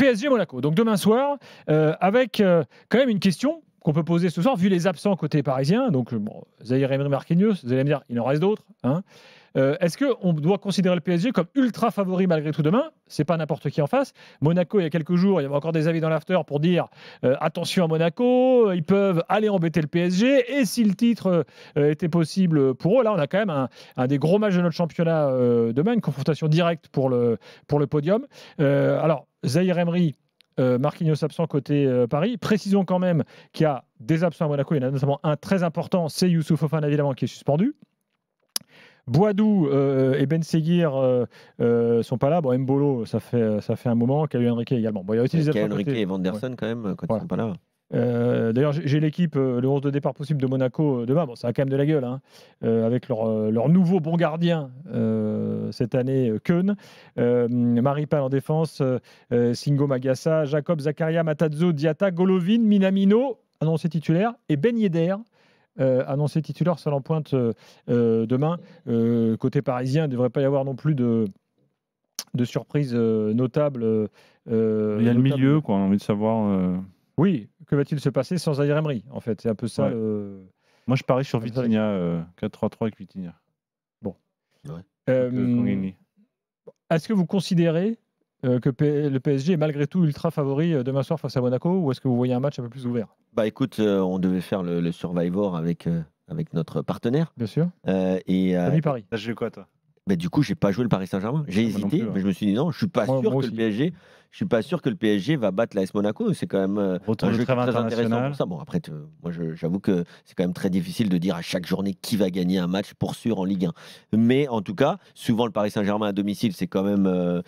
PSG-Monaco. Donc demain soir, avec quand même une question qu'on peut poser ce soir, vu les absents côté parisien. Donc, Zahir Emery, Marquinhos, vous allez me dire, il en reste d'autres. Hein. Est-ce qu'on doit considérer le PSG comme ultra favori malgré tout demain ? C'est pas n'importe qui en face. Monaco, il y a quelques jours, il y avait encore des avis dans l'after pour dire attention à Monaco, ils peuvent aller embêter le PSG. Et si le titre était possible pour eux, là, on a quand même un des gros matchs de notre championnat demain, une confrontation directe pour le podium. Alors, Zahir Emery, Marquinhos absent côté Paris. Précisons quand même qu'il y a des absents à Monaco. Il y en a notamment un très important, c'est Youssouf Fofana évidemment qui est suspendu. Boadou et Ben Seguir sont pas là. Bon, Mbolo, ça fait un moment. Caio Henrique également. Bon, il y a aussi des Caio Henrique et Vanderson quand même quand ils sont pas là. D'ailleurs, j'ai l'équipe, le 11 de départ possible de Monaco demain. Bon, ça a quand même de la gueule, hein, avec leur nouveau bon gardien cette année, Keun. Maripal en défense, Singo Magassa, Jacob Zakaria, Matadzo, Diatta, Golovin, Minamino, annoncé titulaire, et Ben Yedder. Annoncé titulaire, seul en pointe demain. Côté parisien, il ne devrait pas y avoir non plus de surprise notable. Il y a le milieu, quoi. On a envie de savoir. Oui, que va-t-il se passer sans Zahir Emery ? En fait, c'est un peu ça. Ouais. Moi, je parie sur Vitinha, 4-3-3 avec Vitinha. Bon. Ouais. Est-ce que vous considérez que le PSG est malgré tout ultra favori demain soir face à Monaco, ou est-ce que vous voyez un match un peu plus ouvert ? Bah écoute, on devait faire le Survivor avec notre partenaire. Bien sûr. Paris. T'as joué quoi, toi ? Bah, du coup, j'ai pas joué le Paris Saint-Germain. J'ai hésité, mais je me suis dit non, je suis pas sûr que le PSG. Je suis pas sûr que le PSG va battre l'AS Monaco. C'est quand même un jeu très intéressant pour ça. Bon, après, moi, j'avoue que c'est quand même très difficile de dire à chaque journée qui va gagner un match pour sûr en Ligue 1. Mais en tout cas, souvent le Paris Saint-Germain à domicile, c'est quand même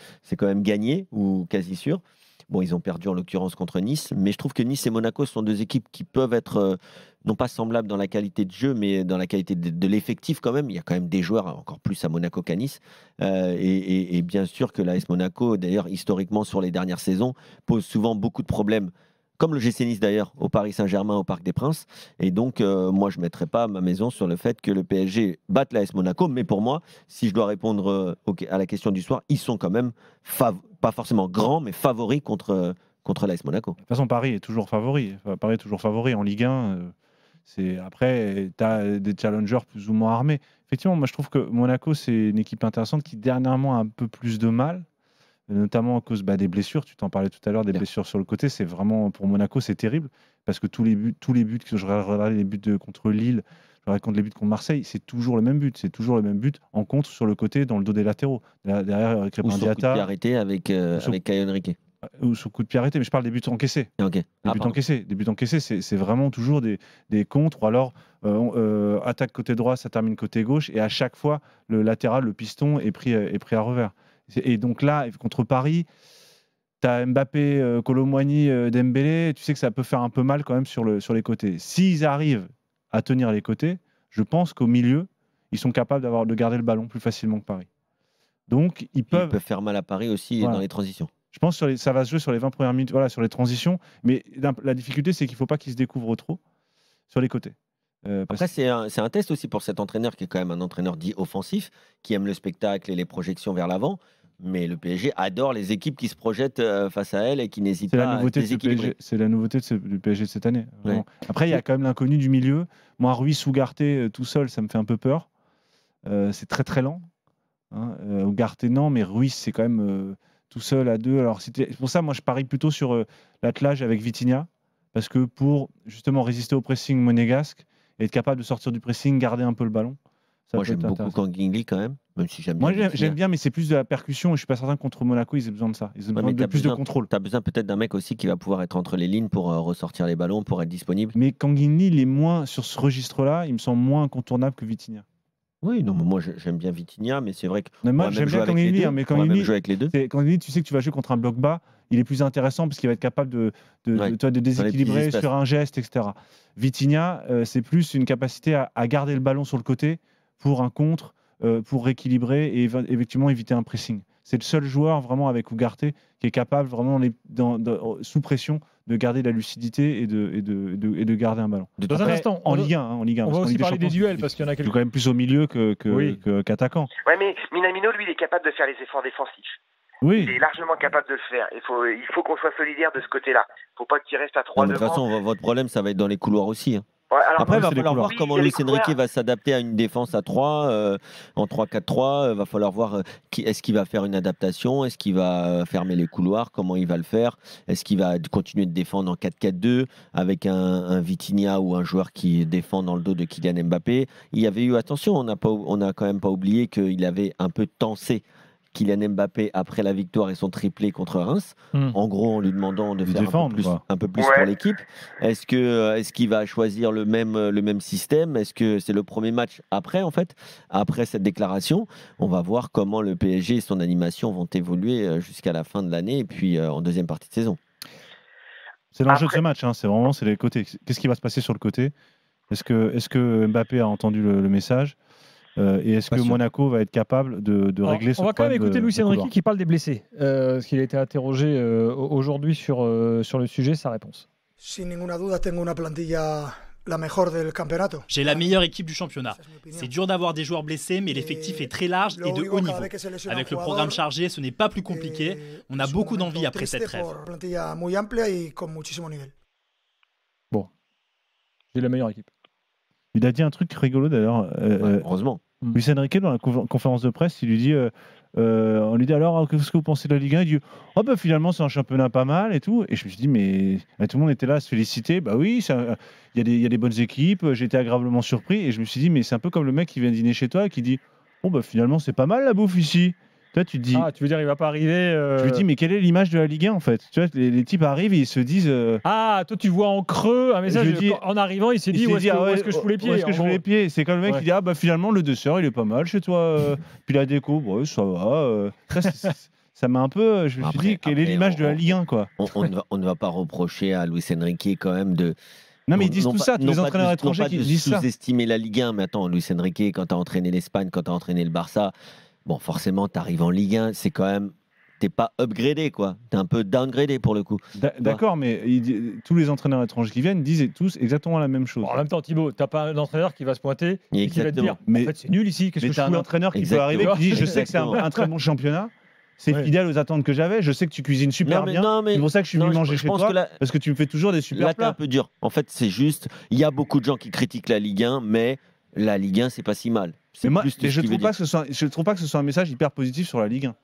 gagné ou quasi sûr. Bon, ils ont perdu en l'occurrence contre Nice, mais je trouve que Nice et Monaco sont deux équipes qui peuvent être non pas semblables dans la qualité de jeu, mais dans la qualité de l'effectif quand même. Il y a quand même des joueurs encore plus à Monaco qu'à Nice. Et bien sûr que l'AS Monaco, d'ailleurs, historiquement sur les dernières saisons, pose souvent beaucoup de problèmes, comme le GC Nice d'ailleurs, au Paris Saint-Germain, au Parc des Princes. Et donc, moi, je ne mettrais pas ma maison sur le fait que le PSG batte l'AS Monaco. Mais pour moi, si je dois répondre à la question du soir, ils sont quand même pas forcément grands, mais favoris contre l'AS Monaco. De toute façon, Paris est toujours favori. Paris est toujours favori en Ligue 1. Après, tu as des challengers plus ou moins armés. Effectivement, moi, je trouve que Monaco, c'est une équipe intéressante qui, dernièrement, a un peu plus de mal, notamment à cause des blessures. Tu t'en parlais tout à l'heure, des blessures sur le côté. C'est vraiment, pour Monaco, c'est terrible. Parce que tous les buts que je regarde, les buts contre Lille, je regarde les buts contre Marseille, c'est toujours le même but. C'est toujours le même but en contre sur le côté, dans le dos des latéraux. Derrière, avec Ou sur coup de pied arrêté avec Caio Henrique. Ou sur coup de pied arrêté, mais je parle des buts encaissés. Okay. Des buts encaissés, c'est vraiment toujours des contres, ou alors attaque côté droit, ça termine côté gauche, et à chaque fois, le latéral, le piston est pris à revers. Et donc là, contre Paris, tu as Mbappé, Kolo Muani, Dembélé, tu sais que ça peut faire un peu mal quand même sur les côtés. S'ils arrivent à tenir les côtés, je pense qu'au milieu, ils sont capables de garder le ballon plus facilement que Paris. Donc, ils peuvent faire mal à Paris aussi dans les transitions. Je pense que ça va se jouer sur les 20 premières minutes, sur les transitions. Mais la difficulté, c'est qu'il ne faut pas qu'ils se découvrent trop sur les côtés. Après, c'est un test aussi pour cet entraîneur qui est quand même un entraîneur dit offensif, qui aime le spectacle et les projections vers l'avant. Mais le PSG adore les équipes qui se projettent face à elle et qui n'hésitent pas à déséquilibrer. C'est la nouveauté du PSG de cette année. Ouais. Après, il y a quand même l'inconnu du milieu. Moi, Ruiz Ugarte tout seul, ça me fait un peu peur. C'est très très lent. Ugarte, non, mais Ruiz, c'est quand même... tout seul à deux. Alors, c'est pour ça, moi, je parie plutôt sur l'attelage avec Vitinha, parce que pour justement résister au pressing monégasque et être capable de sortir du pressing, garder un peu le ballon. Moi, j'aime beaucoup Kangin quand même si j'aime bien. Moi, j'aime bien, mais c'est plus de la percussion et je suis pas certain que contre Monaco, ils aient besoin de ça. Ils ont besoin de plus de contrôle. Tu as besoin peut-être d'un mec aussi qui va pouvoir être entre les lignes pour ressortir les ballons, pour être disponible. Mais Kangin, il est moins, sur ce registre-là, il me semble moins incontournable que Vitinha. Oui, non, mais moi j'aime bien Vitinha, mais c'est vrai que moi j'aime bien Kangini, mais Kangini, jouer avec les deux. Kangini, tu sais que tu vas jouer contre un bloc bas, il est plus intéressant parce qu'il va être capable de déséquilibrer sur un geste, etc. Vitinha, c'est plus une capacité à garder le ballon sur le côté pour un contre, pour rééquilibrer et effectivement éviter un pressing. C'est le seul joueur vraiment avec Ugarte qui est capable vraiment sous pression de garder la lucidité et de garder un ballon. Dans un instant, en Ligue 1, en Ligue 1. On va aussi parler des duels parce qu'il y en a quelques. Quand même plus au milieu qu'attaquant. Ouais, mais Minamino, lui, il est capable de faire les efforts défensifs. Oui. Il est largement capable de le faire. Il faut qu'on soit solidaire de ce côté-là. Il ne faut pas qu'il reste à 3 devant. De toute façon, votre problème, ça va être dans les couloirs aussi. Hein. Ouais, alors, après, il va falloir voir comment Luis Enrique va s'adapter à une défense à 3, en 3-4-3. Il va falloir voir est-ce qu'il va faire une adaptation, est-ce qu'il va fermer les couloirs, comment il va le faire, est-ce qu'il va continuer de défendre en 4-4-2 avec un Vitinha ou un joueur qui défend dans le dos de Kylian Mbappé. Il y avait eu, attention, on n'a quand même pas oublié qu'il avait un peu tensé Kylian Mbappé après la victoire et son triplé contre Reims, en gros en lui demandant de faire un peu plus pour l'équipe. Est-ce qu'il va choisir le même système? Est-ce que c'est le premier match après cette déclaration? On va voir comment le PSG et son animation vont évoluer jusqu'à la fin de l'année et puis en deuxième partie de saison. C'est l'enjeu de ce match, hein. C'est les côtés. Qu'est-ce qui va se passer sur le côté? Est-ce que Mbappé a entendu le message? Et est-ce que Monaco va être capable de régler ce problème? On va quand même écouter Luis Enrique qui parle des blessés, parce qu'il a été interrogé aujourd'hui sur le sujet, sa réponse. Sin ninguna duda, tengo una plantilla la mejor del campeonato. J'ai la meilleure équipe du championnat. C'est dur d'avoir des joueurs blessés, mais l'effectif est très large et de haut niveau. Avec le programme chargé, ce n'est pas plus compliqué. On a beaucoup d'envie après cette trêve. Bon, j'ai la meilleure équipe. Il a dit un truc rigolo d'ailleurs. Heureusement. Luis Enrique, dans la conférence de presse, il lui dit, on lui dit alors, qu'est-ce que vous pensez de la Ligue 1? Il dit, oh bah finalement c'est un championnat pas mal et tout. Et je me suis dit, mais tout le monde était là à se féliciter. Bah oui, il y a des bonnes équipes. J'ai été agréablement surpris. Et je me suis dit, mais c'est un peu comme le mec qui vient dîner chez toi et qui dit, oh bah finalement c'est pas mal la bouffe ici. Toi, tu te dis. Ah, tu veux dire, il va pas arriver. Je me dis, mais quelle est l'image de la Ligue 1 en fait? Tu vois, les types arrivent et ils se disent. Ah, toi, tu vois en creux un message. En arrivant, il s'est dit, où est-ce que je fous les pieds? Où est-ce que je fous les pieds? C'est comme le mec qui dit, ah bah finalement le dessert il est pas mal chez toi. Puis la déco, bon, ça va. Ça m'a un peu. Je me suis dit, quelle est l'image de la Ligue 1 quoi? On ne va pas reprocher à Luis Enrique quand même de. Non, mais ils disent tout ça, tous les entraîneurs étrangers qui disent ça. Sous-estimer la Ligue 1, mais attends, Luis Enrique, quand tu as entraîné l'Espagne, quand tu as entraîné le Barça. Bon, forcément, tu arrives en Ligue 1, c'est quand même. T'es pas upgradé, quoi. T'es un peu downgradé pour le coup. D'accord, mais tous les entraîneurs étrangers qui viennent disent tous exactement la même chose. Bon, en même temps, Thibaut, t'as pas un entraîneur qui va se pointer et qui va te dire en fait, c'est nul ici. Qu'est-ce que t'as un entraîneur qui peut arriver qui dit je sais que c'est un très bon championnat. C'est fidèle aux attentes que j'avais. Je sais que tu cuisines super bien. C'est pour ça que je suis venu manger chez toi. Parce que tu me fais toujours des super plats. Là, t'es un peu dur. En fait, c'est juste. Il y a beaucoup de gens qui critiquent la Ligue 1, mais la Ligue 1, c'est pas si mal. Mais moi, je trouve pas que ce soit un message hyper positif sur la Ligue 1.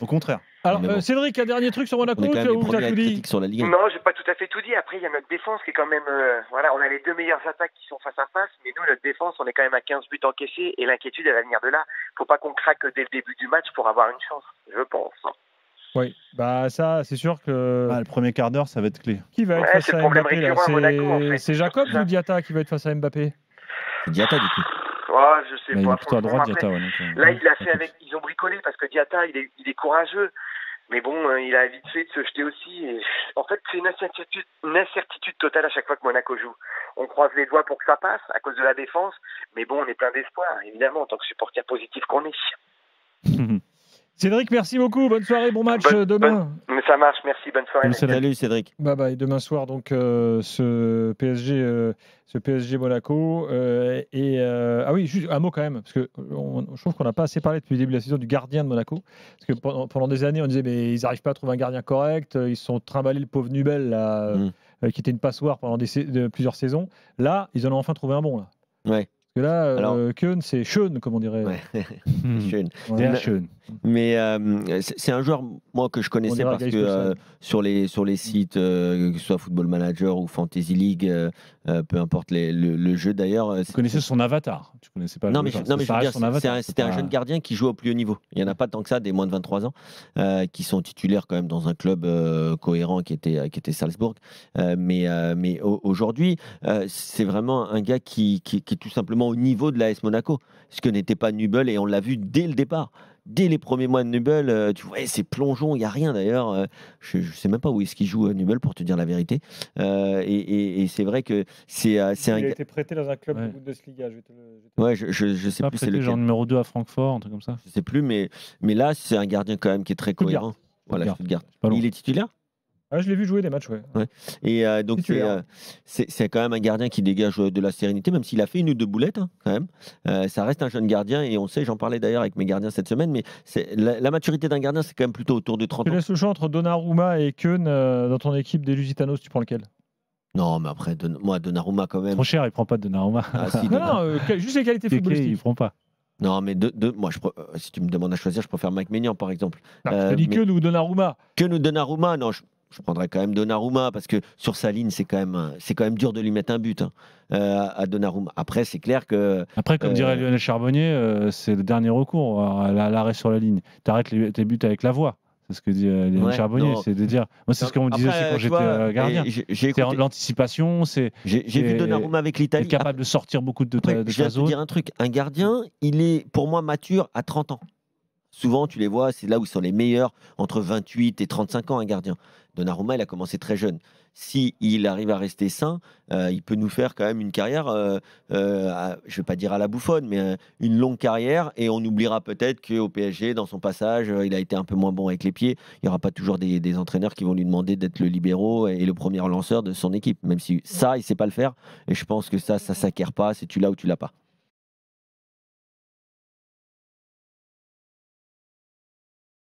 Au contraire. Alors, Cédric, un dernier truc sur Monaco ou t'as tout dit sur la Ligue 1. Non, j'ai pas tout à fait tout dit. Après, il y a notre défense qui est quand même. Voilà, on a les deux meilleures attaques qui sont face à face, mais nous, notre défense, on est quand même à 15 buts encaissés et l'inquiétude, elle va venir de là. Faut pas qu'on craque dès le début du match pour avoir une chance, je pense. Oui, bah ça, c'est sûr que. Le premier quart d'heure, ça va être clé. Qui va être face à Mbappé là? C'est Jacob ou Diatta qui va être face à Mbappé? C'est Diatta du coup. Oh, je sais pas. Il est plutôt à droite, Diatta. Ouais, là, il a fait avec. Ils ont bricolé parce que Diatta, il est courageux. Mais bon, il a vite fait de se jeter aussi. Et en fait, c'est une incertitude totale à chaque fois que Monaco joue. On croise les doigts pour que ça passe à cause de la défense. Mais bon, on est plein d'espoir, évidemment, en tant que supporter positif qu'on est. Cédric, merci beaucoup. Bonne soirée, bon match demain. Ça marche, merci, bonne soirée. Salut Cédric. Bye bye. Demain soir, donc ce PSG Monaco. Ah oui, juste un mot quand même, parce que je trouve qu'on n'a pas assez parlé depuis le début de la saison du gardien de Monaco. Parce que pendant des années, on disait mais ils n'arrivent pas à trouver un gardien correct. Ils se sont trimballés le pauvre Nubel là, qui était une passoire pendant plusieurs saisons. Là, ils en ont enfin trouvé un bon là. Ouais. Parce que là, Keun, c'est Schön, comme on dirait. Ouais. Schön. Ouais. Schön. Mais c'est un joueur, moi, que je connaissais parce que sur les sites, que ce soit Football Manager ou Fantasy League, peu importe le jeu d'ailleurs. Tu connaissais son avatar. Tu connaissais pas. Non, mais je veux dire, c'était un jeune gardien qui joue au plus haut niveau. Il n'y en a pas tant que ça, des moins de 23 ans, qui sont titulaires quand même dans un club cohérent qui était Salzbourg. Mais aujourd'hui, c'est vraiment un gars qui est tout simplement au niveau de l'AS Monaco, ce que n'était pas Nubel, et on l'a vu dès le départ. Dès les premiers mois de Nubel, tu vois, c'est plongeon, il n'y a rien d'ailleurs. Je ne sais même pas où est-ce qu'il joue Nubel, pour te dire la vérité. Et c'est vrai que c'est un gars. Il a été prêté dans un club de Bundesliga. Ouais, je sais plus. C'est le genre numéro 2 à Francfort, un truc comme ça. Je sais plus, mais là, c'est un gardien quand même qui est très cohérent. Voilà, Stuttgart. Il est titulaire? Ah, je l'ai vu jouer des matchs, Et donc, c'est quand même un gardien qui dégage de la sérénité, même s'il a fait une ou deux boulettes, quand même. Ça reste un jeune gardien, et on sait, j'en parlais d'ailleurs avec mes gardiens cette semaine, mais la maturité d'un gardien, c'est quand même plutôt autour de 30 ans. Tu laisses le choix entre Donnarumma et Keun dans ton équipe des Lusitanos, tu prends lequel? Non, mais après, moi, Donnarumma quand même. Trop cher, il prend pas de Donnarumma. Ah, si, non, juste les qualités footballistiques. Il prend pas. Non, mais moi, si tu me demandes à choisir, je préfère Mike Maignan, par exemple. Je te dis Keun ou Donnarumma. Keun ou Donnarumma, non, je prendrais quand même Donnarumma, parce que sur sa ligne, c'est quand même dur de lui mettre un but à Donnarumma. Après, c'est clair que... Après, comme dirait Lionel Charbonnier, c'est le dernier recours, l'arrêt sur la ligne. Tu arrêtes tes buts avec la voix. C'est ce que dit Lionel Charbonnier, c'est de dire... Moi, c'est ce qu'on me disait aussi quand j'étais gardien. C'est l'anticipation, c'est... J'ai vu Donnarumma avec l'Italie. Capable de sortir beaucoup de ta zone. Je vais te dire un truc. Un gardien, il est, pour moi, mature à 30 ans. Souvent, tu les vois, c'est là où ils sont les meilleurs, entre 28 et 35 ans, un gardien. Donnarumma, il a commencé très jeune. S'il arrive à rester sain, il peut nous faire quand même une carrière, je ne vais pas dire à la bouffonne, mais une longue carrière. Et on oubliera peut-être qu'au PSG, dans son passage, il a été un peu moins bon avec les pieds. Il n'y aura pas toujours des entraîneurs qui vont lui demander d'être le libéro et le premier lanceur de son équipe. Même si ça, il ne sait pas le faire. Et je pense que ça ne s'acquiert pas. C'est tu l'as ou tu l'as pas.